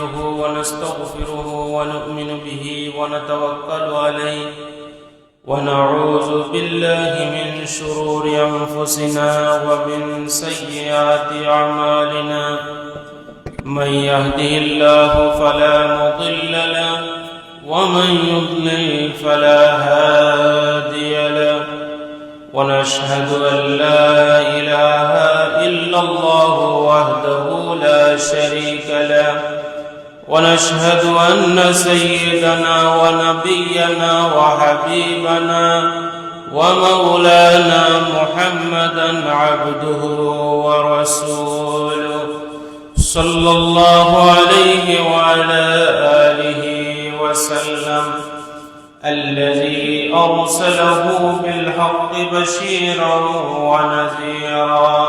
نحمده ونستغفره ونؤمن به ونتوكل عليه ونعوذ بالله من شرور أنفسنا ومن سيئات أعمالنا من يهده الله فلا مضل له ومن يضلل فلا هادي له ونشهد أن لا إله إلا الله وحده لا شريك له ونشهد أن سيدنا ونبينا وحبيبنا ومولانا محمدا عبده ورسوله صلى الله عليه وعلى آله وسلم الذي أرسله بالحق بشيرا ونذيرا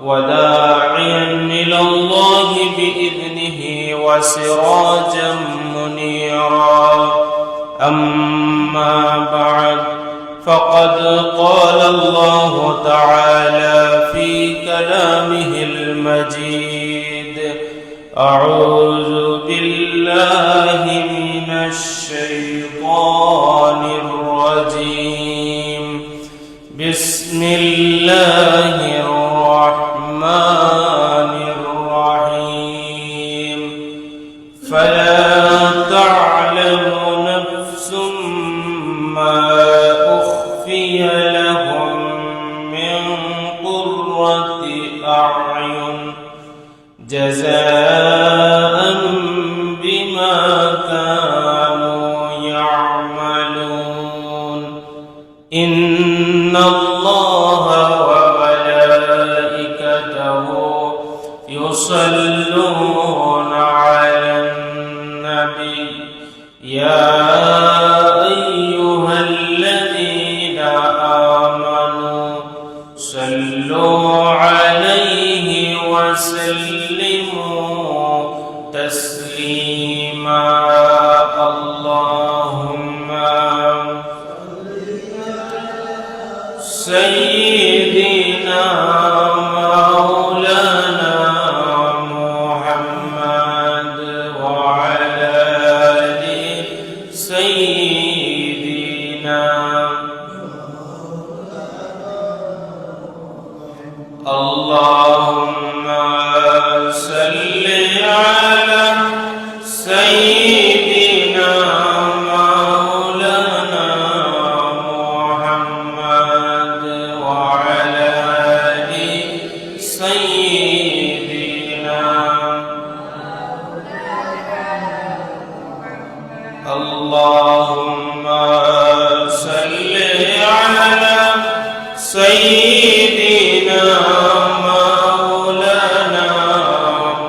وداعيا إلى الله بإذنه وسراجا منيرا أما بعد فقد قال الله تعالى في كلامه المجيد أعوذ بالله من الشيطان الرجيم بسم الله الرحمن الرحيم فلا تعلم نفس ما أخفي لهم من قرة أعين جزاء بما كانوا يعملون إن الله وملائكته يصلون على النبي يا أيها الذين آمنوا صلوا عليه وسلموا تسليما اللهم سيدنا مولانا محمد وعلى آل سيدنا اللهم صل على سيدنا مولانا محمد وعلى آل سيدنا اللهم صل على سيدنا مولانا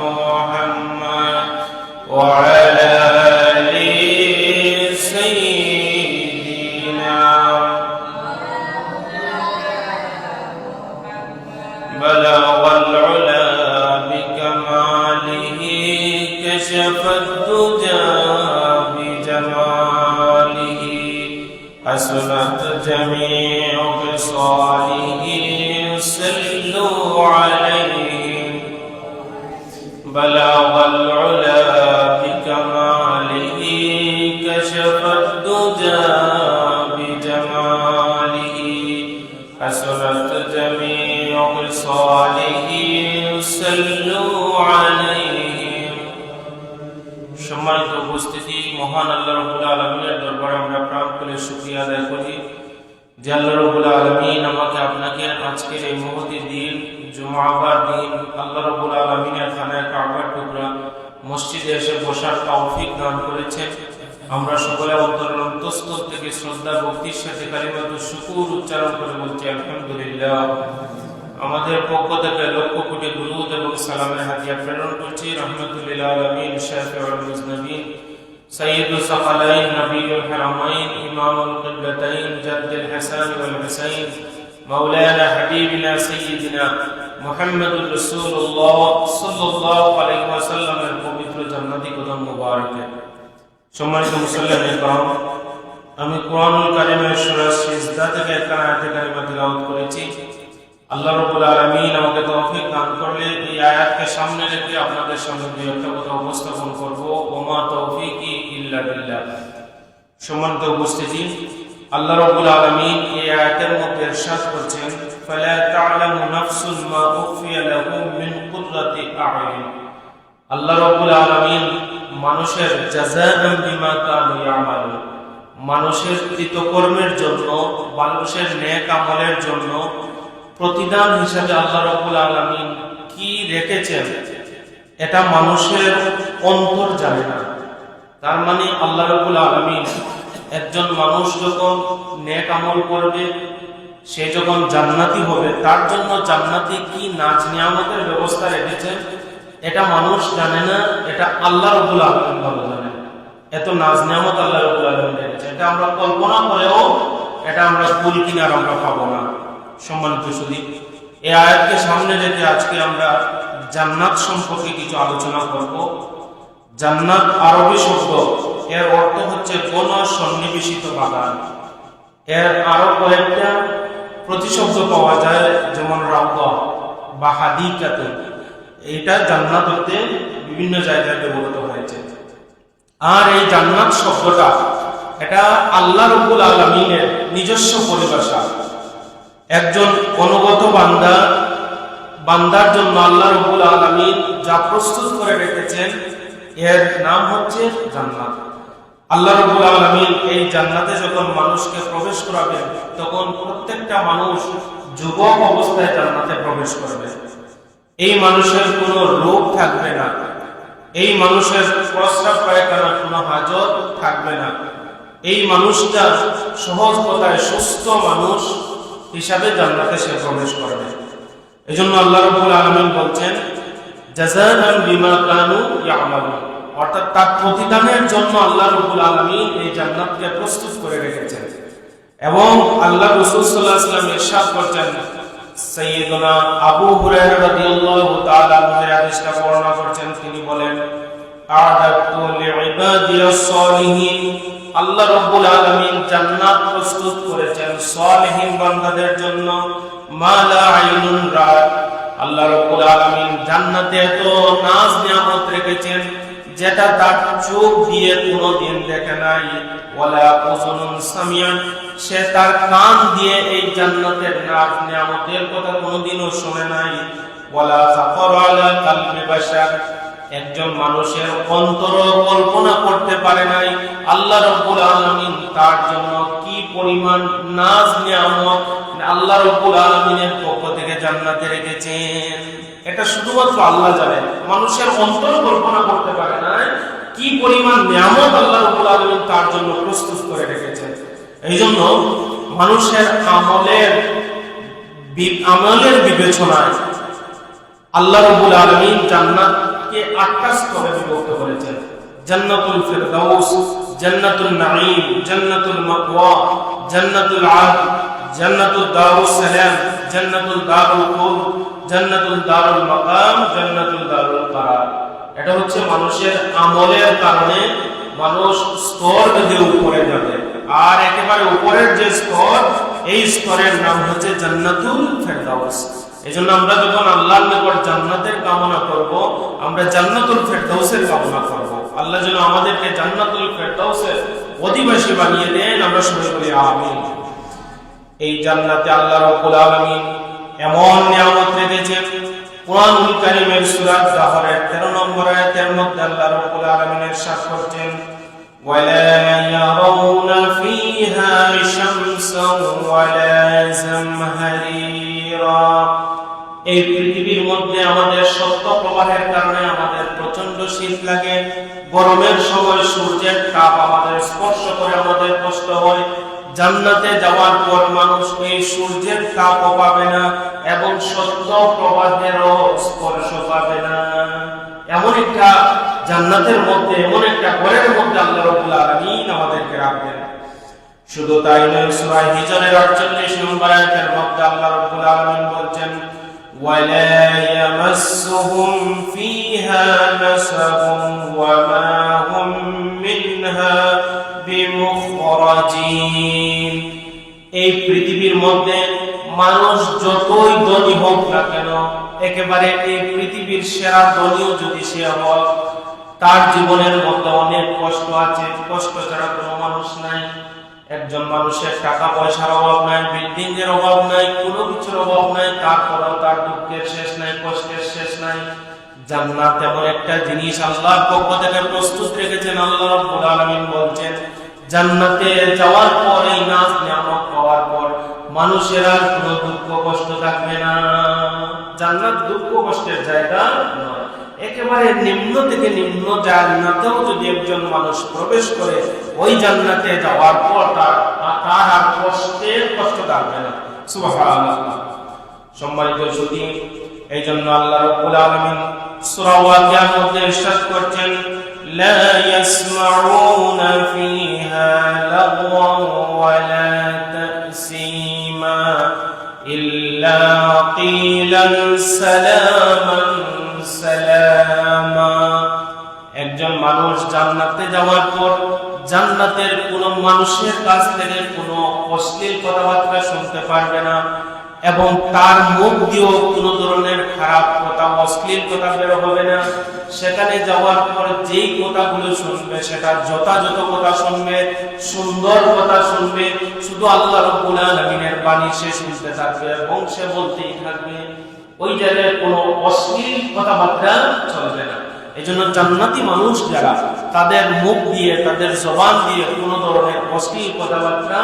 محمد وعلى آل سيدنا بلغ العلا بكماله كشف الدجى بجماله حسنت جميع خصاله صلوا عليه بلغ العلا بكماله كشف الدجى بجماله حسنت جميع خصاله صلوا عليه সম্মানিত উপস্থিতি মহান আল্লাহ রাব্বুল আলামিনের দরবারে আমরা প্রাণ খুলে শুকরিয়া আদায় করি যে আল্লাহ রাব্বুল আলামিন আমাকে আপনাকে আজকের এই মহতি দিন জুমাবার দিন আল্লাহ রাব্বুল আলামিনের খানায় কাবার টুকরা মসজিদে এসে বসার তৌফিক দান করেছেন। আমরা সকলে অন্তরস্থল থেকে শ্রদ্ধা ভক্তির সাথে কালিমাতুশ শুকর উচ্চারণ করে বলছি আলহামদুলিল্লাহ। আমাদের পক্ষ থেকে লক্ষ কোটি দুরূদ এবং সালামের হাদিয়া প্রেরণ করছি রাহমাতুল লিল আলামিন শাফিউল মুজনিবিন সাইয়্যিদুস সাকালাইন নবিয়ুল হারামাইন ইমামুল কিবলাতাইন জাদ্দুল হাসান ওয়াল হুসাইন মাওলানা হাবিবিনা সাইয়্যিদিনা মুহাম্মাদুর রাসূলুল্লাহ সাল্লাল্লাহু আলাইহি ওয়াসাল্লামের পবিত্র জান্নাতি কদম মুবারকে। সম্মানিত মুসল্লিয়ানে کرام, আমি কোরআনুল কারীমের সূরা সিজদা থেকে একটা আয়াতে কারিমা তিলাওয়াত করেছি। আল্লাহ রাব্বুল আলামিন আমাকে তৌফিক দান করলে এই আয়াতকে সামনে রেখে আপনাদের সামনে দুই একটা কথা উপস্থাপন সম্মানিত উপস্থিতি, আল্লাহ রাব্বুল আলামিন এই আয়াতের মধ্যে ইরশাদ করছেন, ফালা তা'লামু নাফসুন মা উখফিয়া লাহুম মিন কুররাতি আ'য়ুন। আল্লাহ রাব্বুল আলামিন মানুষের জাযাআন বিমা কানু ইয়ামালুন, মানুষের কৃতকর্মের জন্য, মানুষের নেক আমলের জন্য প্রতিদান হিসেবে আল্লাহ রাব্বুল আলামিন কি রেখেছেন এটা মানুষের অন্তর জানে না। তার মানে আল্লাহ রাব্বুল আলামিন একজন মানুষ যখন নেক আমল করবে, সে যখন জান্নাতি হবে, তার জন্য জান্নাতে কি নাজ নিয়ামতের ব্যবস্থা রেখেছেন এটা মানুষ জানে না, এটা আল্লাহ রাব্বুল আলামিন ভালো জানেন। এত নাজ নিয়ামত আল্লাহ রাব্বুল আলামিন রেখেছেন, এটা আমরা কল্পনা করেও এটা আমরা কুল কিনার আমরা পাবো না। সম্মানিত সুধী, এই আয়াতকে সামনে রেখে আজকে আমরা জান্নাত সম্পর্কে কিছু আলোচনা করব। জান্নাত আরবি শব্দ, এর অর্থ হচ্ছে কোন সন্নিবেশিত বাগান। এর আরো কয়েকটা প্রতিশব্দ পাওয়া যায়, যেমন রাউদা বা হাদিকাতুন। এটা জান্নাত হতে বিভিন্ন জায়গায় ব্যবহৃত হয়েছে। আর এই জান্নাত শব্দটা এটা আল্লাহ রাব্বুল আলামিনের নিজস্ব পরিভাষা। একজন অনুগত বান্দার জন্য আল্লাহ রাব্বুল আলামিন যা প্রস্তুত করে রেখেছেন এর নাম হচ্ছে জান্নাত। আল্লাহ রাব্বুল আলামিন এই জান্নাতে যখন মানুষকে প্রবেশ করাবেন, তখন প্রত্যেকটা মানুষ যুবক অবস্থায় জান্নাতে প্রবেশ করবে। এই মানুষের কোনো রোগ থাকবে না, এই মানুষের প্রস্রাব পায়খানার কোনো হাজত থাকবে না। এই মানুষটা সহজ কথায় সুস্থ মানুষ হিসাবে জান্নাতে সে প্রবেশ করবে। এজন্য আল্লাহ রাব্বুল আলামিন বলছেন, জাযাআন বিমা কানু ইয়ামালুন, অর্থাৎ তার প্রতিদানের জন্য আল্লাহ রাব্বুল আলামিন এই জান্নাতকে প্রস্তুত করে রেখেছেন। এবং আল্লাহ রাসূল সাল্লাল্লাহু আলাইহি ওয়াসাল্লাম ইরশাদ করছেন, সাইয়্যিদুনা আবু হুরায়রা রাদিয়াল্লাহু তাআলা আনহু হাদিসটা বর্ণনা করছেন, তিনি বলেন, আ'দাতু লিইবাদিয়াস সালিহিন, আল্লাহ রাব্বুল আলামিন জান্নাত প্রস্তুত করেছেন সালিহিন বান্দাদের জন্য, মা লা আইনুন রাআত। আল্লাহ রাব্বুল আলামিন জান্নাতে এত নাজ নিয়ামত রেখেছেন যেটা তার চোখ দিয়ে কোনোদিন দেখে নাই, ওয়ালা উযুনুন সামিআত, সে তার কান দিয়ে এই জান্নাতের নাজ নিয়ামতের কথা কোনোদিনও শুনে নাই, ওয়ালা খাতার আলা কলবি বাশার, একজন মানুষের অন্তর কল্পনা করতে পারে নাই আল্লাহ রাব্বুল আলামিন তার জন্য কি পরিমাণ নাজ নিয়ামত আল্লাহ রাব্বুল আলামিনের পক্ষ থেকে জান্নাতে রেখেছেন। এটা শুধুমাত্র আল্লাহ জানেন, মানুষের অন্তর কল্পনা করতে পারে না কি পরিমাণ নিয়ামত আল্লাহ রাব্বুল আলামিন তার জন্য প্রস্তুত করে রেখেছেন। এইজন্য মানুষের আমলের বিবেচনায় আল্লাহ রাব্বুল আলামিন জান্নাতকে 8টা স্তরে বিভক্ত করেছেন। জান্নাতুল ফিরদাউস, জান্নাতুল নাঈম, জান্নাতুল মাওয়া, জান্নাতুল আদ, জান্নাতুল দারুস সালাম, জান্নাতুল দারুল খুলদ, জান্নাতুল দারুল মাকাম, জান্নাতুল দারুল কারার। এটা হচ্ছে মানুষের আমলের কারণে মানুষ স্তর বেঁধে উপরে যাবে। আর একেবারে উপরের যে স্তর, এই স্তরের নাম হচ্ছে জান্নাতুল ফিরদাউস। এজন্য আমরা যখন আল্লাহর নিকট জান্নাতের কামনা করব, আমরা জান্নাতুল ফিরদাউসের কামনা করব। আল্লাহ যেন আমাদেরকে জান্নাতুল ফিরদাউসের অধিবাসী বানিয়ে দেন, আমরা সবাই বলি আমিন। এই জান্নাতে আল্লাহ রাব্বুল আলামিন এমন নিয়ামত রেখেছেন। কুরআনুল কারীমের সূরা যাহরের 13 নম্বর আয়াতের মধ্যে আল্লাহ রাব্বুল আলামিন ইরশাদ করছেন, ওয়ালা ইয়ারাউনা ফিহা শামসান ওয়ালা জামহারিরা, এই পৃথিবীর মধ্যে আমাদের সত্য প্রবাহের কারণে আমাদের প্রচন্ড শীত লাগে, গরমের সময় সূর্যের তাপ আমাদের স্পর্শ করে আমাদের কষ্ট হয়। জান্নাতে যাওয়ার পর মানুষ এই সূর্যের তাপও পাবে না এবং সত্য প্রবাহেরও স্পর্শ পাবে না। এমন একটা জান্নাতের মধ্যে, এমন একটা ঘরের মধ্যে আল্লাহ রাব্বুল আলামিন আমাদেরকে রাখবেন। শুধু তাই নয়, সূরা হিজরের 48 নম্বর আয়াতের মধ্যে আল্লাহ রাব্বুল আলামিন বলছেন, ওয়ালা ইয়ামাসসুহুম ফিহা নাসাবুন ওয়া মা হুম মিনহা বিমুখরাজিন। এই পৃথিবীর মধ্যে মানুষ যতই ধনী হোক না কেন, একেবারে এই পৃথিবীর সেরা ধনীও যদি সে হয়, তার জীবনের মধ্যে অনেক কষ্ট আছে। কষ্ট ছাড়া কোনো মানুষ সমস্যা নাই, একজন মানুষের টাকা পয়সার অভাব নাই, বিল্ডিং এর অভাব নাই, কোনো কিছুর অভাব নাই, তারপরেও তার দুঃখের শেষ নাই, কষ্টের শেষ নাই। জান্নাত এমন একটা জিনিস আল্লাহর পক্ষ থেকে প্রস্তুত রেখেছেন। আল্লাহ রাব্বুল আলামিন বলছেন, জান্নাতে যাওয়ার পর, এই নাজ নিয়ামত পাওয়ার পর মানুষের আর কোনো দুঃখ কষ্ট থাকবে না। জান্নাত দুঃখ কষ্টের জায়গা নয়, একেবারে নিম্ন থেকে নিম্ন জান্নাতেও যদি একজন মানুষ প্রবেশ করে, ওই জান্নাতে যাওয়ার পর তার আর কষ্ট থাকবে না। সুবহানাল্লাহ। সম্মানিত সুধী, এই জন্য আল্লাহ রাব্বুল আলামিন সূরা ওয়াকিয়ার মধ্যে ইরশাদ করছেন, লা ইয়াসমাউনা ফিহা লাগওয়ান ওয়ালা তাসীমা ইল্লা কিলান সালামান সালামা। একজন মানুষ জান্নাতে যাওয়ার পর জান্নাতের কোন মানুষের কাছ থেকে কোনো অশ্লীল কথাবার্তা শুনতে পারবে না, এবং তার মুখ দিয়েও কোনো ধরনের খারাপ কথা, অশ্লীল কথা বের হবে না। সেখানে যাওয়ার পর যেই কথাগুলো শুনবে সেটা যথাযথ কথা শুনবে, সুন্দর কথা শুনবে, শুধু আল্লাহ রাব্বুল আলামিনের বাণী সে শুনতে থাকবে এবং সে বলতেই থাকবে। ওই জায়গায় কোনো অশ্লীল কথাবার্তা চলবে না। এই জন্য জান্নাতি মানুষ যারা, তাদের মুখ দিয়ে, তাদের জবান দিয়ে কোনো ধরনের অশ্লীল কথাবার্তা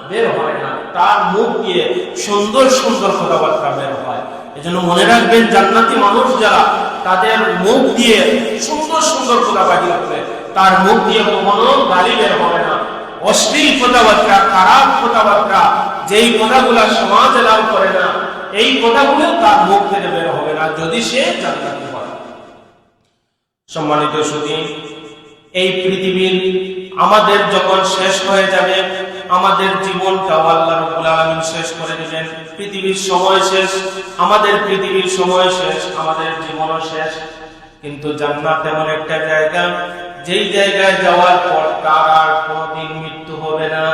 বের হয় না, তার মুখ দিয়ে সুন্দর সুন্দর কথাবার্তা বের হয়। এই জন্য মনে রাখবেন, জান্নাতি মানুষ যারা, তাদের মুখ দিয়ে সুন্দর সুন্দর কথা বাহির হবে, তার মুখ দিয়ে কখনো গালি বের হবে না, অশ্লীল কথাবার্তা, খারাপ কথাবার্তা, যেই কথাগুলা সমাজ এলাও করে না, এই কথাগুলো তার মুখ থেকে বের হবে না, যদি সে জান্নাতি হয়। সম্মানিত সুধী, এই পৃথিবীর আমাদের যখন শেষ হয়ে যাবে, আমাদের জীবনটাও আল্লাহ রাব্বুল আলামিন শেষ করে দিবেন। পৃথিবীর সময় শেষ, আমাদের পৃথিবীর সময় শেষ, আমাদের জীবনও শেষ। কিন্তু জান্নাত এমন একটা জায়গা, যেই জায়গায় যাওয়ার পর তার আর কোনোদিন মৃত্যু হবে না,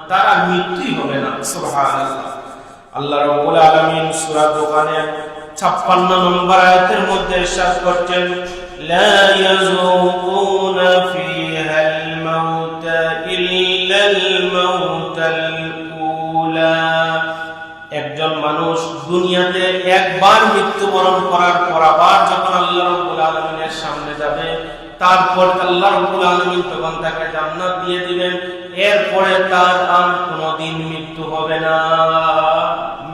তার আর মৃত্যুই হবে না। সুবহানাল্লাহ। আল্লাহ রাব্বুল আলামিন সূরা দোকানের 56 নম্বর আয়াতের মধ্যে ইরশাদ করছেন, লা ইয়াযুকুনা ফিহাল মাউতা ইল্লাল মাউতাল উলা। একজন মানুষ দুনিয়াতে একবার মৃত্যুবরণ করার পর আবার যখন আল্লাহ রাব্বুল আলামিনের সামনে যাবে, তারপর আল্লাহ রাব্বুল আলামিন তখন তাকে জান্নাত দিয়ে দিবেন। এরপরে তার আর কোনোদিন মৃত্যু হবে না,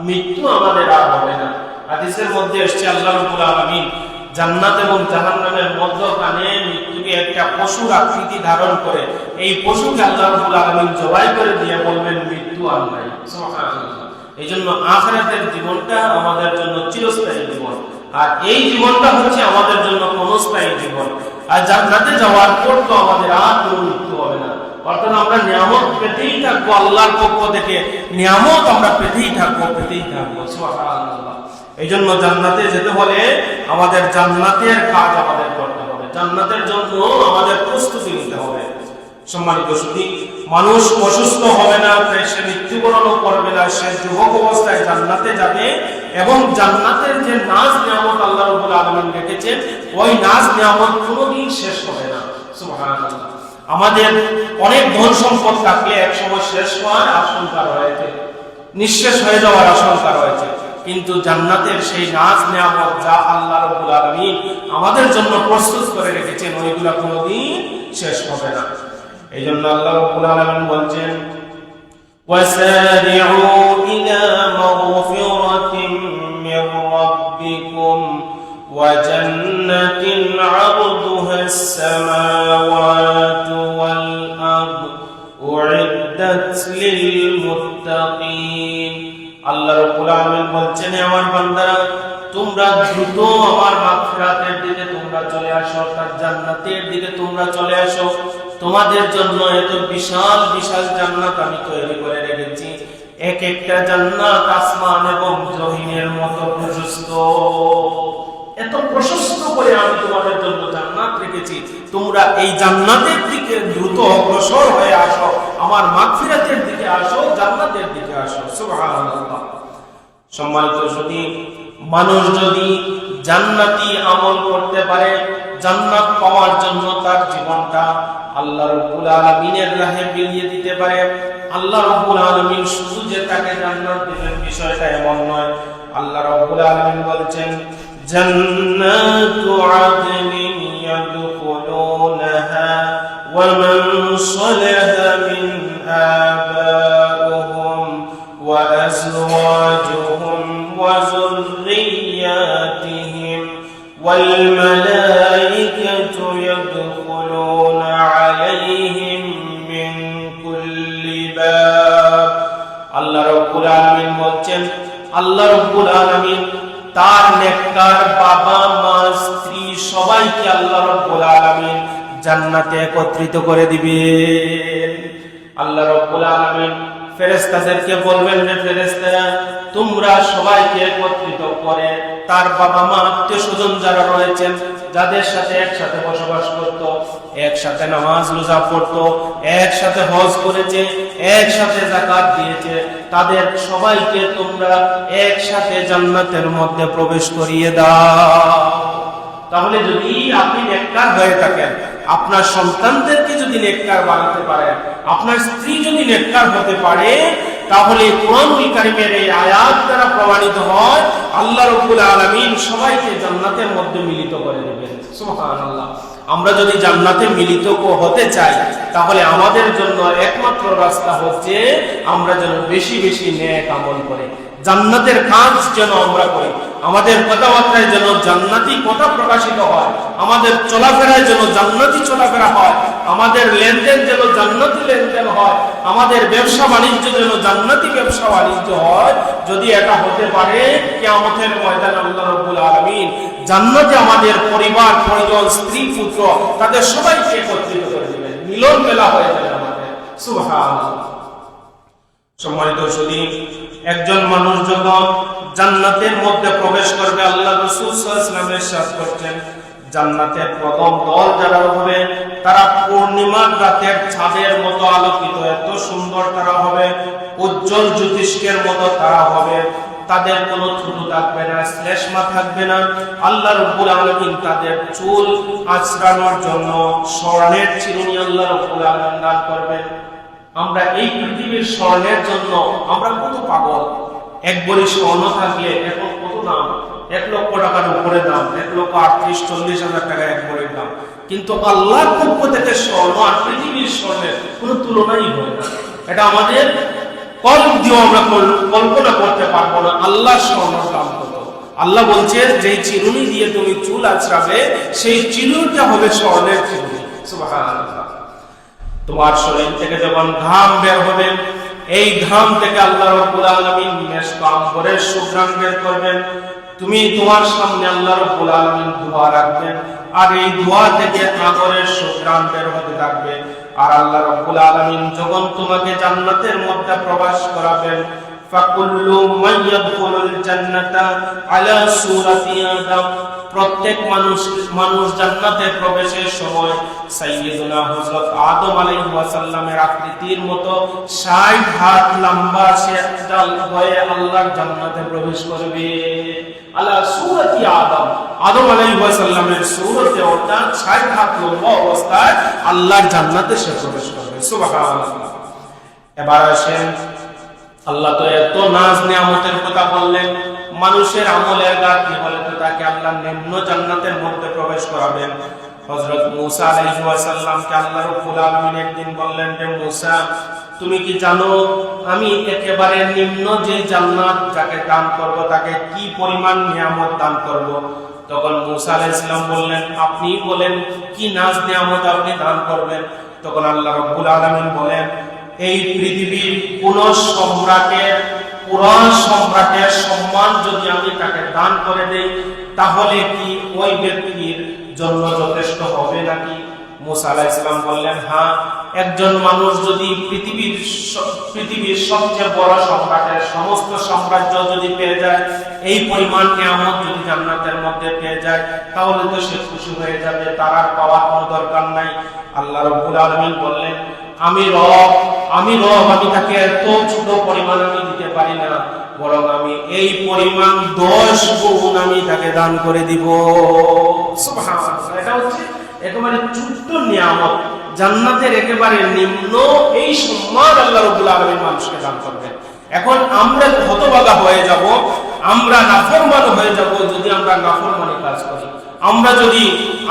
মৃত্যু আমাদের আর হবে না। হাদিসের মধ্যে এসেছে, আল্লাহ রাব্বুল আলামিন জান্নাত এবং জাহান্নামের মধ্যখানে মৃত্যুকে একটা পশুর আকৃতি ধারণ করে, এই পশুকে আল্লাহ রাব্বুল আলামিন জবাই করে দিয়ে বলবেন, মৃত্যু আর নাই। সুবহানাল্লাহ। এই জন্য আখিরাতের জীবনটা আমাদের জন্য চিরস্থায়ী জীবন, আর এই জীবনটা হচ্ছে আমাদের জন্য ক্ষণস্থায়ী জীবন। আর জান্নাতে যাওয়ার পর তো আমাদের আর কোনো মৃত্যু হবে না, অর্থাৎ আমরা নিয়ামত পেতেই থাকবো, আল্লাহর পক্ষ থেকে নিয়ামত আমরা পেতেই থাকবো, পেতেই থাকবো। সুবহানাল্লাহ। এই জন্য জান্নাতে যেতে হলে আমাদের জান্নাতের কাজ আমাদের করতে হবে, জান্নাতের জন্য আমাদের প্রস্তুতি নিতে হবে। সম্মানিত সুধী, মানুষ অসুস্থ হবে না, তাই সে মৃত্যুবরণও করবে না, সে যুবক অবস্থায় জান্নাতে যাবে, এবং জান্নাতের যে নাজ নিয়ামত আল্লাহ রাব্বুল আলামিন রেখেছেন, ওই নাজ নিয়ামত কোনোদিন শেষ হবে না। সুবহানাল্লাহ। আমাদের অনেক ধন সম্পদ থাকলে একসময় শেষ হওয়ার আশঙ্কা রয়েছে, নিঃশেষ হয়ে যাওয়ার আশঙ্কা রয়েছে, কিন্তু জান্নাতের সেই নাজ নিয়ামত যা আল্লাহ রাব্বুল আলামিন আমাদের জন্য প্রস্তুত করে রেখেছেন, ওইগুলা কোনোদিন শেষ হবে না। এই জন্য আল্লাহ রাব্বুল আলামিন বলছেন, ওয়াসারিউ ইলা মাগফিরাতিন মির রাব্বিকুম ওয়া জান্নাতিন আরদুহাস সামাওয়াতু ওয়াল আরদ উইদ্দাত লিল মুত্তাকিন। আল্লাহ রাব্বুল আলামিন বলছেন, আমার বান্দারা, তোমরা দ্রুত আমার মাগফিরাতের দিকে তোমরা চলে আসো, অর্থাৎ জান্নাতের দিকে তোমরা চলে আসো। তোমাদের জন্য এত বিশাল বিশাল জান্নাত আমি তৈরি করে রেখেছি, এক একটা জান্নাত আসমান এবং জমিনের মতো প্রশস্ত, এত প্রশস্ত করে আমি তোমাদের জন্য জান্নাত রেখেছি। তোমরা এই জান্নাতের দিকে দ্রুত অগ্রসর হয়ে আসো, আমার মাগফিরাতের দিকে আসো, জান্নাতের দিকে আসো। সুবহানাল্লাহ। সম্মানিত যদি মানুষ যদি জান্নাতি আমল করতে পারে, জান্নাত পাওয়ার জন্য তার জীবনটা আল্লাহ আল্লাহ রাব্বুল আলামিনের রাহে বিলিয়ে দিতে পারে। আল্লাহ রাব্বুল আলামিন শুধু যে তাকে জান্নাত দিবেন বিষয়টা এমন নয়। আল্লাহ রাব্বুল আলামিন বলছেন জান্নাতু আদনিন ইয়াদখুলুনাহা ওয়া মান সালাহা মিন আবাউহুম ওয়া আজওয়াজুহুম ওয়া যুররিয়াতিহিম ওয়াল মালাইকাতু ইয়াদখুলুনা আলাইহিম মিন কুল্লি বাব। আল্লাহ রাব্বুল আলামিন বলছেন আল্লাহ রাব্বুল আলামিন তার নেককার বাবা মা স্ত্রী সবাইকে আল্লাহ রাব্বুল আলামিন জান্নাতে একত্রিত করে দিবেন। আল্লাহ রাব্বুল আলামিন ফেরেশতাদেরকে বলবেন যে ফেরেশতারা তোমরা সবাইকে একত্রিত করে তার বাবা মা আত্মীয় স্বজন যারা রয়েছেন যাদের সাথে একসাথে বসবাস করত, একসাথে নামাজ রোজা পড়তো, একসাথে হজ করেছে, একসাথে যাকাত দিয়েছে, তাদের সবাইকে তোমরা একসাথে জান্নাতের মধ্যে প্রবেশ করিয়ে দাও। তাহলে যদি আপনি নেককার হয়ে থাকেন, আপনার সন্তানদেরকে যদি নেককার বানাতে পারেন, আপনার স্ত্রী যদি নেককার হতে পারে, তাহলে কোরআনুল কারীমের এই আয়াত দ্বারা প্রমাণিত হয় আল্লাহ রাব্বুল আলামিন সবাইকে জান্নাতের মধ্যে মিলিত করে দেবেন। সুবহানাল্লাহ। আমরা যদি জান্নাতে মিলিত হতে চাই তাহলে আমাদের জন্য একমাত্র রাস্তা হচ্ছে আমরা যেন বেশি বেশি নেক আমল করি, জান্নাতের কাজ যেন আমরা করি, আমাদের কথাবার্তায় যেন জান্নাতি কথা প্রকাশিত হয়, আমাদের চলাফেরায় যেন জান্নাতি চলাফেরা হয়, আমাদের লেনদেন যেন জান্নাতি লেনদেন হয়, আমাদের ব্যবসা বাণিজ্য যেন জান্নাতি ব্যবসা বাণিজ্য হয়। যদি এটা হতে পারে কিয়ামতের ময়দানে আল্লাহ রাব্বুল আলামিন জান্নাতে আমাদের পরিবার পরিজন স্ত্রী পুত্র তাদের সবাইকে একত্রিত করে দিবেন, মিলন মেলা হয়ে যাবে আমাদের। সুবহানাল্লাহ। সম্মানিত সুধী, একজন মানুষ যখন জান্নাতের মধ্যে প্রবেশ করবে আল্লাহ রাসূল সাল্লাল্লাহু আলাইহি ওয়াসাল্লাম ইরশাদ করছেন জান্নাতের প্রথম দল যারা হবে তারা পূর্ণিমার রাতের চাঁদের মতো আলোকিত, এত সুন্দর তারা হবে, উজ্জ্বল জ্যোতিষ্কের মতো তারা হবে, তাদের কোনো থুতু থাকবে না, শ্লেষ্মা থাকবে না। আল্লাহ রাব্বুল আলামিন তাদের চুল আঁচড়ানোর জন্য স্বর্ণের চিরুনি আল্লাহ রাব্বুল আলামিন দান করবেন। আমরা এই পৃথিবীর স্বর্ণের জন্য আমরা কত পাগল। এক ভরি স্বর্ণ থাকলে এখন কত দাম, 1 লক্ষ টাকার উপরে দাম, 1,38,40,000 টাকা এক ভরির দাম। কিন্তু আল্লাহর পক্ষ থেকে স্বর্ণ আর পৃথিবীর স্বর্ণের কোনো তুলনাই হয় না। এটা আমাদের কল্প দিয়েও আমরা কল্পনা করতে পারবো না আল্লাহর স্বর্ণের দাম কত। আল্লাহ বলছে যে চিরুনি দিয়ে তুমি চুল আঁচড়াবে সেই চিরুনিটা হবে স্বর্ণের চিরুনি। সুবহানাল্লাহ। তোমার শরীর থেকে যখন ঘাম বের হবে, এই ঘাম থেকে আল্লাহ রাব্বুল আলামিন মেশক আম্বরের সুঘ্রাণ বের করবেন। তুমি তোমার সামনে আল্লাহ রাব্বুল আলামিন দোয়া রাখবেন, আর এই দোয়া থেকে আগরের সুঘ্রাণ বের হতে থাকবে। আর আল্লাহ রাব্বুল আলামিন যখন তোমাকে জান্নাতের মধ্যে প্রবেশ করাবেন, ফাকুল্লু মান ইয়াদখুলুল জান্নাতা আলা সূরাতি আদম, প্রত্যেক মানুষ জান্নাতে প্রবেশের সময় সাইয়্যিদুনা হযরত আদম আলাইহিস সালামের আকৃতির মতো 60 হাত লম্বা সে ডাল হয়ে আল্লাহর জান্নাতে প্রবেশ করবে। আলা সূরাতি আদম, আদম আলাইহিস সালামের সূরতে অর্থাৎ 60 হাত লম্বা অবস্থায় আল্লাহর জান্নাতে সে প্রবেশ করবে। সুবহানাল্লাহ। এবার আসেন, আল্লাহ তো এত নাজ নিয়ামতের কথা বললেন, মানুষের আমলের ঘাটতি হলে তো তাকে আল্লাহ নিম্ন জান্নাতের মধ্যে প্রবেশ করাবেন। হযরত মূসা আলাইহিস সালামকে আল্লাহ রাব্বুল আলামিন একদিন বললেন যে মূসা, তুমি কি জানো আমি একেবারে নিম্ন যে জান্নাত যাকে দান করব তাকে কি পরিমাণ নিয়ামত দান করব? তখন মূসা আলাইহিস সালাম বললেন, আপনি বলেন কি নাজ নিয়ামত আপনি দান করবেন? তখন আল্লাহ রাব্বুল আলামিন বলেন, এই পৃথিবীর কোন সম্রাটের সম্মান যদি আমি তাকে দান করে দেই তাহলে কি ওই ব্যক্তির জন্য যথেষ্ট হবে নাকি? মূসা আলাইহিস সালাম বললেন, হ্যাঁ, একজন মানুষ যদি পৃথিবীর সবচেয়ে বড় সম্রাটের সমস্ত সাম্রাজ্য যদি পেয়ে যায়, এই পরিমাণ নিয়ামত যদি জান্নাতের মধ্যে পেয়ে যায়, তাহলে তো সে খুশি হয়ে যাবে, তার আর পাওয়ার কোনো দরকার নাই। আল্লাহ রাব্বুল আলামিন বললেন, আমি রব, আমি তাকে এত ছোট পরিমাণ আমি দিতে পারি না, বরং আমি এই পরিমাণ 10 গুণ আমি তাকে দান করে দিব। সুবহানাল্লাহ। এটা হচ্ছে একেবারে ছোট্ট নিয়ামত, জান্নাতের একেবারে নিম্ন এই সম্মান আল্লাহ রাব্বুল আলামিন মানুষকে দান করবেন। এখন আমরা হতভাগা হয়ে যাব, আমরা নাফরমান হয়ে যাব যদি আমরা নাফরমানি কাজ করি। আমরা যদি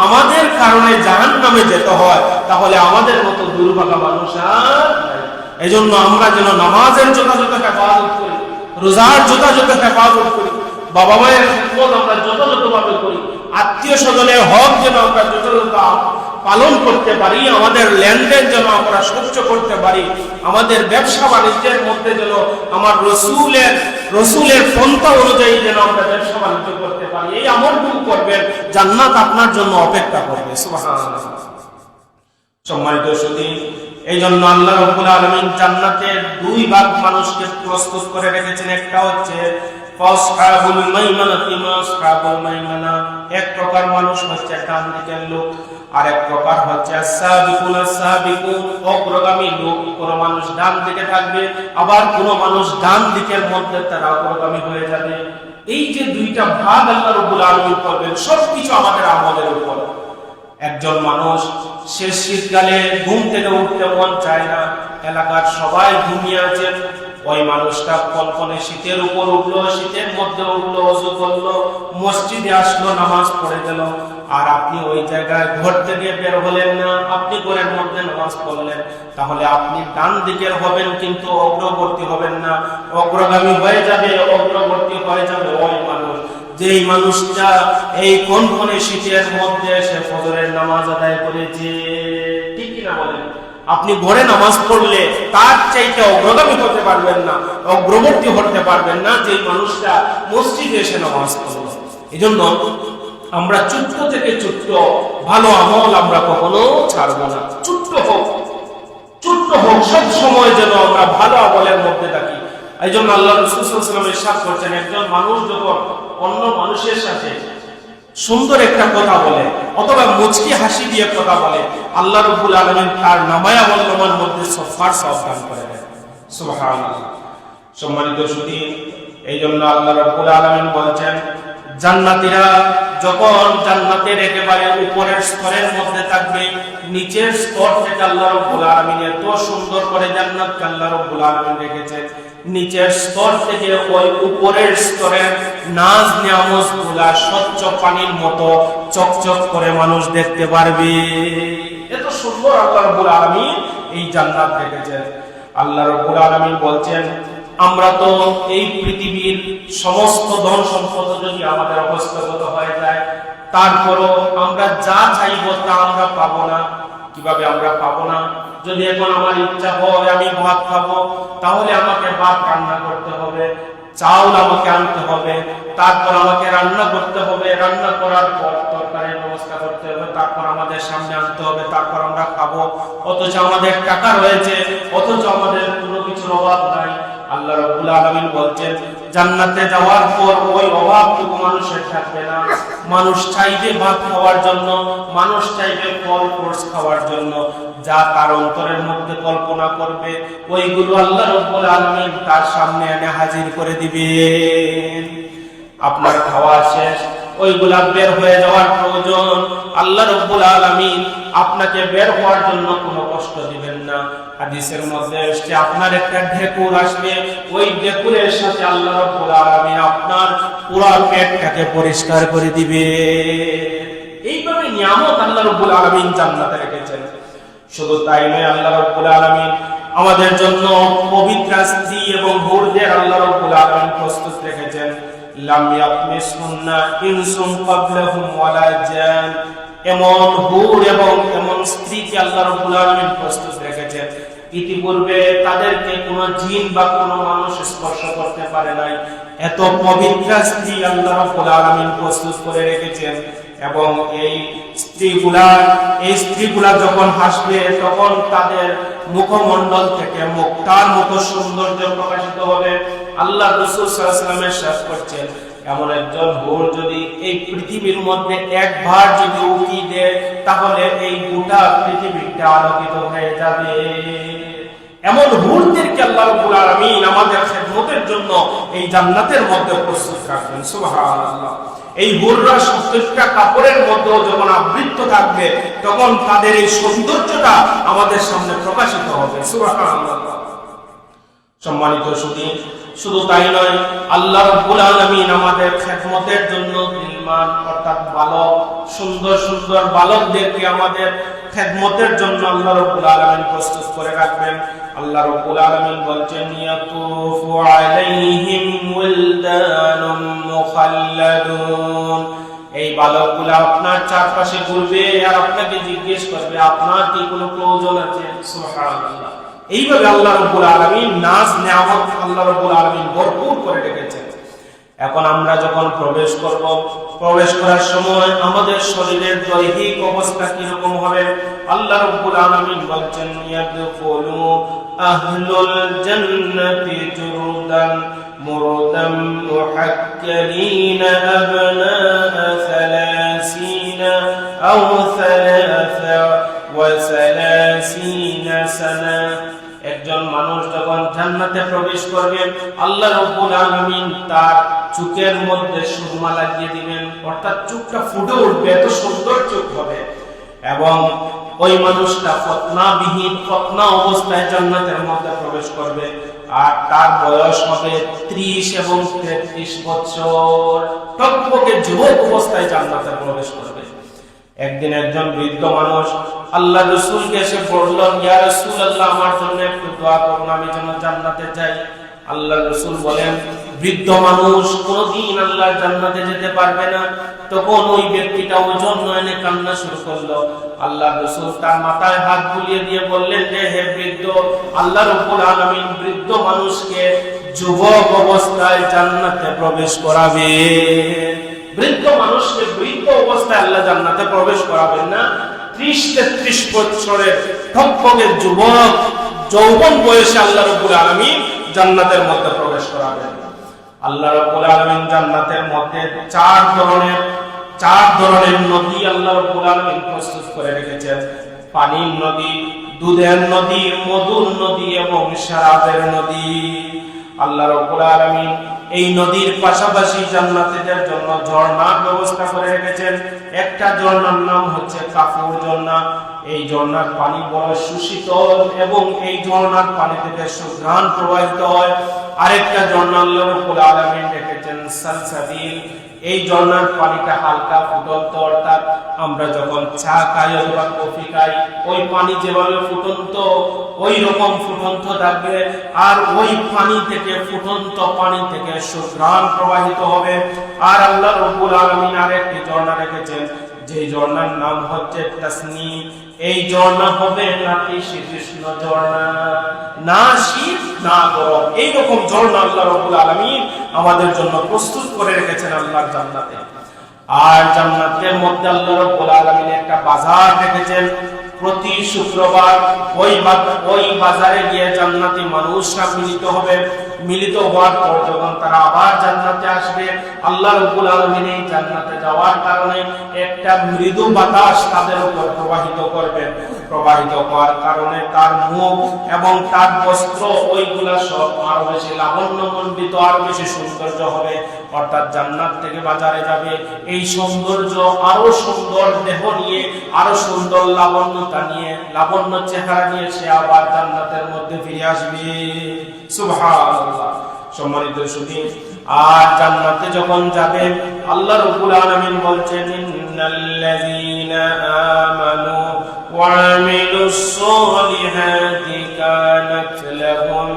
আমাদের কারণে জাহান্নামে যেতে হয়, তাহলে আমাদের মতো দুর্ভাগা মানুষ আর নাই। এজন্য আমরা যেন নামাজের যথাযথ হেফাজত করি, রোজার যথাযথ হেফাজত করি, বাবা মায়ের খেদমত আমরা যথাযথভাবে করি, আত্মীয় স্বজনের হক যেন আমরা যথাযথ পালন করতে পারি, আমাদের লেনদেন যেন আমরা স্বচ্ছ করতে পারি, আমাদের ব্যবসা বাণিজ্যের মধ্যে যেন আমার রসুলের পন্থা অনুযায়ী যেন আমরা ব্যবসা বাণিজ্য করতে পারি। এই আমলটুকু করবেন, জান্নাত আপনার জন্য অপেক্ষা করবে। সুবহানাল্লাহ। সম্মানিত সুধী, এই জন্য আল্লাহ রাব্বুল আলামিন জান্নাতের দুই ভাগ মানুষকে প্রস্তুত করে রেখেছেন। একটা হচ্ছে আসহাবুল মাইমানাতি মা আসহাবুল মাইমানা, এক প্রকার মানুষ হচ্ছে ডান দিকের লোক, আর এক প্রকার হচ্ছে আস-সাবিকুন আস-সাবিকুন, অগ্রগামী লোক। কোন মানুষ ডান দিকে থাকবে, আবার কোন মানুষ ডান দিকের মধ্যে তারা অগ্রগামী হয়ে যাবে। এই যে দুইটা ভাগ আল্লাহ রাব্বুল আলামিন করবেন, সবকিছু আমাদের আমলের উপর। একজন মানুষ শেষ শীতকালে ঘুম থেকে উঠতে মন চায় না, এলাকার সবাই ঘুমিয়ে আছেন, ওই মানুষটা কনকনে শীতের উপর উঠলো, শীতের মধ্যে উঠলো, ওযু করলো, মসজিদে আসলো, নামাজ পড়ে গেল। আর আপনি ওই জায়গায় ঘর থেকে বের হলেন না, আপনি ঘরের মধ্যে নামাজ পড়লেন, তাহলে আপনি ডান দিকের হবেন কিন্তু অগ্রবর্তী হবেন না, অগ্রগামী হয়ে যাবে, অগ্রবর্তী হয়ে যাবে ওই মানুষ যেই মানুষটা এই কনকনে শীতের মধ্যে সে ফজরের নামাজ আদায় করেছে। ঠিক কিনা বলেন? আপনি ঘরে নামাজ পড়লে তার চাইতে অগ্রগামী হতে পারবেন না, অগ্রবর্তী হতে পারবেন না যেই মানুষটা মসজিদে এসে নামাজ পড়ল। এই জন্য আমরা ছোট্ট থেকে ছোট্ট ভালো আমল আমরা কখনো ছাড়বো না। ছোট্ট হোক সব সময় যেন আমরা ভালো আমলের মধ্যে থাকি। এই জন্য আল্লাহ রাসূল সাল্লাল্লাহু আলাইহি ওয়াসাল্লাম ইরশাদ করছেন, একজন মানুষ যখন অন্য মানুষের সাথে সুন্দর একটা কথা বলে অথবা মুচকি হাসি দিয়ে কথা বলে, আল্লাহ রাব্বুল আলামিন তার নামায়া আমলের মধ্যে সফার সওয়াব দান করে দেন। সুবহানাল্লাহ। সম্মানিত সুধী, এই জন্য আল্লাহ রাব্বুল আলামিন বলছেন, জান্নাতীরা যখন জান্নাতের একেবারে উপরের স্তরের মধ্যে থাকবে, নিচের স্তর থেকে আল্লাহ রাব্বুল আলামিন এত সুন্দর করে জান্নাতকে আল্লাহ রাব্বুল আলামিন রেখেছেন, নিচের স্তর থেকে ওই উপরের স্তরের নাজ নিয়ামতগুলা স্বচ্ছ পানির মতো চকচক করে মানুষ দেখতে পারবে। এত সুন্দর আল্লাহ রাব্বুল আলামিন এই জান্নাত রেখেছেন। আল্লাহ রাব্বুল আলামিন বলছেন, আমরা তো এই পৃথিবীর সমস্ত ধন সম্পদ যদি আমাদের হস্তগত হয়ে যায়, তারপরও আমরা যা চাইবো তা আমরা পাবো না। কিভাবে আমরা পাবো না? যদি এখন আমার ইচ্ছা হয় আমি ভাত খাবো, তাহলে আমাকে ভাত রান্না করতে হবে, চাউল আমাকে আনতে হবে, তারপর আমাকে রান্না করতে হবে, রান্না করার পর তরকারির ব্যবস্থা করতে হবে, তারপর আমাদের সামনে আনতে হবে, তারপর আমরা খাবো। অথচ আমাদের টাকা রয়েছে, অথচ আমাদের কোনো কিছুর অভাব নাই। আল্লাহ রাব্বুল আলামিন বলছেন, জান্নাতে যাওয়ার পর ওই অভাবটুকু মানুষের থাকবে না। মানুষ চাইবে ভাত খাওয়ার জন্য, মানুষ চাইবে ফল ফ্রুটস খাওয়ার জন্য, যা তার অন্তরের মধ্যে কল্পনা করবে ওইগুলো আল্লাহ রাব্বুল আলামিন তার সামনে এনে হাজির করে দিবেন। আপনার খাওয়া শেষ, ওইগুলা বের হয়ে যাওয়ার প্রয়োজন। আল্লাহ রাব্বুল আলামিন আপনাকে বের হওয়ার জন্য কোনো কষ্ট দিবেন না। হাদিসের মধ্যে এসেছে, আপনার একটা ঢেকুর আসবে, ওই ঢেকুরের সাথে আল্লাহ রাব্বুল আলামিন আপনার পুরো পেটটাকে পরিষ্কার করে দিবে। এইভাবে নিয়ামত আল্লাহ রাব্বুল আলামিন জান্নাতে রেখেছেন। শুধু তাই নয়, আল্লাহ রাব্বুল আলামিন আমাদের জন্য পবিত্র স্ত্রী এবং হুরদের আল্লাহ রাব্বুল আলামিন প্রস্তুত রেখেছেন। লাম ইয়াতমিসুন্না ইনসুন ক্বাবলাহুম ওয়ালা জান, এমন হুর এবং এমন স্ত্রীকে আল্লাহ রাব্বুল আলামিন প্রস্তুত রেখেছেন, ইতিপূর্বে তাদেরকে কোনো জিন বা কোনো মানুষ স্পর্শ করতে পারে নাই। এত পবিত্র স্ত্রী আল্লাহ রাব্বুল আলামিন প্রস্তুত করে রেখেছেন। এবং এই স্ত্রীগুলা যখন হাসবে, তখন তাদের মুখমণ্ডল থেকে মুক্তার মতো সৌন্দর্য প্রকাশিত হবে। আল্লাহ রাসূল সাল্লাল্লাহু আলাইহি ওয়াসাল্লাম ارشاد করছেন, এমন একজন হুর যদি এই পৃথিবীর মধ্যে একবার যদি উকি দেয়, তাহলে এই গোটা পৃথিবীটা আলোকিত হয়ে যাবে। এমন হুরদেরকে আল্লাহ রাব্বুল আলামিন আমাদের খেদমতের জন্য এই জান্নাতের মধ্যে প্রস্তুত রাখবেন। সুবহানাল্লাহ। এই হুররা 70টা কাপড়ের মধ্যেও যখন আবৃত থাকবে তখন তাদের এই সৌন্দর্যটা আমাদের সামনে প্রকাশিত হবে। সুবহানাল্লাহ। সম্মানিত শুধু তাই নয়, আল্লাহ রাব্বুল আলামিন আমাদের খেদমতের জন্য ইমান অর্থাৎ বালক, সুন্দর সুন্দর বালকদেরকে আমাদের খেদমতের জন্য আল্লাহ রাব্বুল আলামিন প্রস্তুত করে রাখবেন। আল্লাহ রাব্বুল আলামিন বলছেন, ইয়াতুফু আলাইহিম ওয়ালদানুম মুখাল্লাদুন। এই বালকগুলো আপনার চারপাশে ঘুরবে আর আপনাকে জিজ্ঞেস করবে আপনার কি কোনো প্রয়োজন আছে। সুবহানাল্লাহ। এইভাবে আল্লাহ রাব্বুল আলামিন নাজ নিয়ামত আল্লাহ রাব্বুল আলামিন ভরপুর করে রেখেছেন। এখন আমরা যখন প্রবেশ করব, প্রবেশ করার সময় আমাদের শরীরের দৈহিক অবস্থা কি রকম হবে? আল্লাহ রাব্বুল আলামিন বলেন, ইয়াদখুলু আহলুল জান্নাতি জুরুদান মুরদাম মুহাক্কালিনা আবনাআ 30 আও 33 সানা। একজন মানুষ যখন জান্নাতে প্রবেশ করবে, আল্লাহ রাব্বুল আলামিন তার চোখের মধ্যে সুরমা লাগিয়ে দিবেন, অর্থাৎ চোখটা ফুটে উঠবে, এত সুন্দর চোখ হবে। এবং ওই মানুষটা ফতনা অবস্থায় জান্নাতের মধ্যে প্রবেশ করবে, আর তার বয়স হবে 30 এবং 33 বছর। টকবকে যুবক অবস্থায় জান্নাতে প্রবেশ করবে। একদিন একজন বৃদ্ধ মানুষ আল্লাহ রাসূলকে এসে বললেন, ইয়া রাসূলুল্লাহ, আমার জন্য একটু দোয়া করুন, আমি যেন জান্নাতে যাই। আল্লাহ রাসূল বলেন, বৃদ্ধ মানুষ কোনদিন আল্লাহর জান্নাতে যেতে পারবে না। তখন ওই ব্যক্তিটা ওজন নয়নে কান্না শুরু করলো। আল্লাহ রাসূল তার মাথায় হাত বুলিয়ে দিয়ে বললেন যে, হে বৃদ্ধ, আল্লাহ রাব্বুল আলামিন বৃদ্ধ মানুষকে যুবক অবস্থায় জান্নাতে প্রবেশ করাবে। বৃদ্ধ মানুষকে বৃদ্ধ অবস্থায় আল্লাহ জান্নাতে প্রবেশ করাবেন না, 30-33 বছরের ঠকঠকে যুবক যৌবন বয়সে আল্লাহ রাব্বুল আলামিন জান্নাতের মধ্যে প্রবেশ করাবেন। আল্লাহ রাব্বুল আলামিন জান্নাতের মধ্যে চার ধরনের নদী আল্লাহ রাব্বুল আলামিন প্রস্তুত করে রেখেছেন। পানির নদী, দুধের নদী, মধুর নদী এবং শরাবের নদী। আল্লাহ রাব্বুল আলামিন এই নদীর পাশাপাশি জান্নাতীদের জন্য ঝর্ণার ব্যবস্থা করে রেখেছেন। একটা ঝর্ণার নাম হচ্ছে কাফুর ঝর্ণা। এই ঝর্ণার পানি বড় সুশীতল এবং এই ঝর্ণার পানি থেকে সুঘ্রাণ প্রবাহিত হয়। আরেকটা ঝর্ণা আল্লাহ রাব্বুল আলামিন রেখেছেন সালসাবিল। এই ঝর্ণার পানিটা হালকা ফুটন্ত, অর্থাৎ আমরা যখন চা খাই অথবা কফি খাই ওই পানি যেভাবে ফুটন্ত, ওই রকম ফুটন্ত থাকবে। আর ওই পানি থেকে, ফুটন্ত পানি থেকে সুঘ্রাণ প্রবাহিত হবে। আর আল্লাহ রাব্বুল আলামিন আরেকটি ঝর্ণা রেখেছেন, যে ঝর্ণার নাম হচ্ছে তাসনিম। এই ঝর্ণা হবে নাতিশীতোষ্ণ ঝর্ণা, না শীত না গরম। এইরকম ঝর্ণা আল্লাহ রাব্বুল আলামিন আমাদের জন্য প্রস্তুত করে রেখেছেন আল্লাহর জান্নাতে। আর জান্নাতের মধ্যে আল্লাহ রাব্বুল আলামিন একটা বাজার রেখেছেন। প্রতি শুক্রবার ওই বাজারে গিয়ে জান্নাতি মানুষরা মিলিত হওয়ার পর যখন তারা আবার জান্নাতে আসবে, আল্লাহ রাব্বুল আলামিন এই জান্নাতে যাওয়ার কারণে একটা মৃদু বাতাস তাদের উপর প্রবাহিত করবেন। প্রবাহিত হওয়ার কারণে তার মুখ এবং তার বস্ত্র ওইগুলা সব আরো বেশি লাবণ্যমণ্ডিত, আরো বেশি সৌন্দর্য হবে। অর্থাৎ জান্নাত থেকে বাজারে যাবে, এই সৌন্দর্য আরো সুন্দর দেহ নিয়ে, আরো সুন্দর লাবণ্যতা নিয়ে, লাবণ্য চেহারা নিয়ে সে আবার জান্নাতের মধ্যে ফিরে আসবে। সুবহানাল্লাহ। সম্মানিত সুধী, আর জান্নাতে যখন যাবে আল্লাহ রাব্বুল আলামিন বলছেন, ইন্নাল্লাযীনা আমানু ওয়া আমিলুস সালিহাতি কানাত লাহুম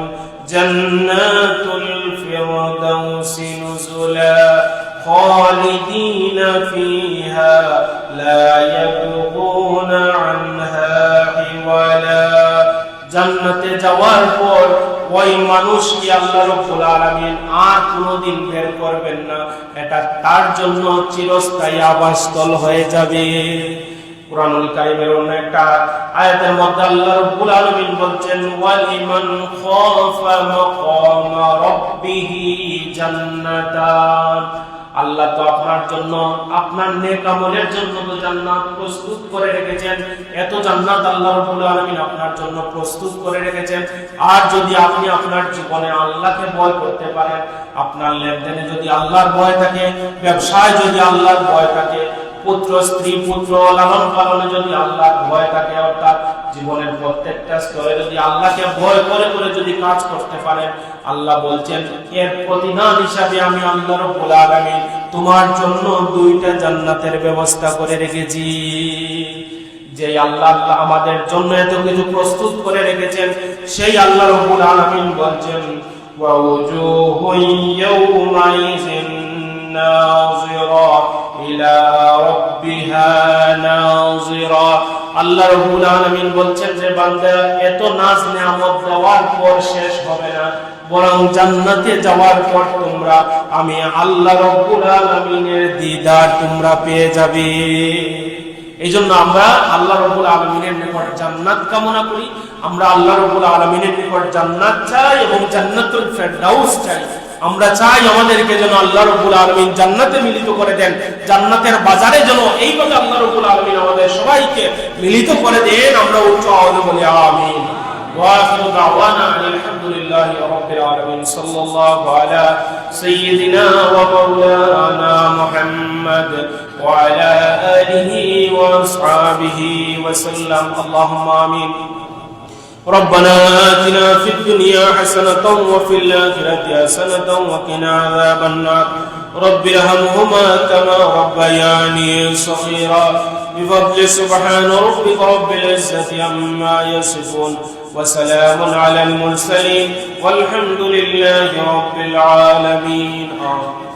জান্নাতুল ফিরদাউসি নুজুলা খালিদিনা ফিহা লা ইয়াবগুনা আনহা হিওয়ালা। জান্নাতে যাওয়ার পর ওই মানুষকে আল্লাহ রাব্বুল আলামিন আর কোনোদিন বের করবেন না, এটা তার জন্য চিরস্থায়ী আবাসস্থল হয়ে যাবে। কুরআনুল কারীমের অন্য একটা আয়াতের মধ্যে আল্লাহ রাব্বুল আলামিন বলছেন, ওয়ালিমান খাফা মাকামা রাব্বিহি জান্নাতান। আল্লাহ তো আপনার জন্য, আপনার নেক আমলের জন্য তো জান্নাত প্রস্তুত করে রেখেছেন। এত জান্নাত আল্লাহ রাব্বুল আলামিন আপনার জন্য প্রস্তুত করে রেখেছেন। আর যদি আপনি আপনার জীবনে আল্লাহকে ভয় করতে পারেন, আপনার লেনদেনে যদি আল্লাহর ভয় থাকে, ব্যবসায় যদি আল্লাহর ভয় থাকে, পুত্র স্ত্রী পুত্র লালন পালনে যদি আল্লাহর ভয় থাকে, অর্থাৎ জীবনের প্রত্যেকটা স্তরে যদি আল্লাহকে ভয় করে করে যদি কাজ করতে পারেন, আল্লাহ বলছেন এর প্রতিদান হিসাবে আমি আল্লাহ রাব্বুল আলামিন তোমার জন্য 2টা জান্নাতের ব্যবস্থা করে রেখেছি। যে আল্লাহ আমাদের জন্য এত কিছু প্রস্তুত করে রেখেছেন, সেই আল্লাহ রাব্বুল আলামিন বলছেন ওয়া উজুহুন ইয়াওমাইযিন নাযিরা ইলা রাব্বিহা নাযিরা। আল্লাহ রাব্বুল আলামিন বলছেন যে বান্দা, এত নাজ নিয়ামত দেওয়ার পর শেষ হবে না, বরং জান্নাতে যাওয়ার পর তোমরা আমি আল্লাহ রাব্বুল আলামিনের দিদার তোমরা পেয়ে যাবে। এই জন্য আমরা আল্লাহ রাব্বুল আলামিনের নিকট জান্নাত কামনা করি, আমরা আল্লাহ রাব্বুল আলামিনের নিকট জান্নাত চাই এবং জান্নাতুল ফেরদাউস চাই। আমরা চাই আমাদেরকে যেন আল্লাহ রাব্বুল আলামিন জান্নাতে মিলিত করে দেন, জান্নাতের বাজারে যেন এইভাবে আল্লাহ রাব্বুল আলামিন আমাদের সবাইকে মিলিত করে দেন। আমরা উচ্চ আওয়াজে বলি আমিন। وآخر دعوانا أن الحمد لله رب العالمين صلى الله على سيدنا ومولانا محمد وعلى آله وأصحابه وسلم اللهم آمين. ربنا آتنا في الدنيا حسنة وفي الآخرة حسنة وقنا عذاب النار. رب ارحمهما كما ربياني صغيرا. بفضل سبحان ربك رب العزة عما يصفون وسلام على المرسلين والحمد لله رب العالمين. آمين.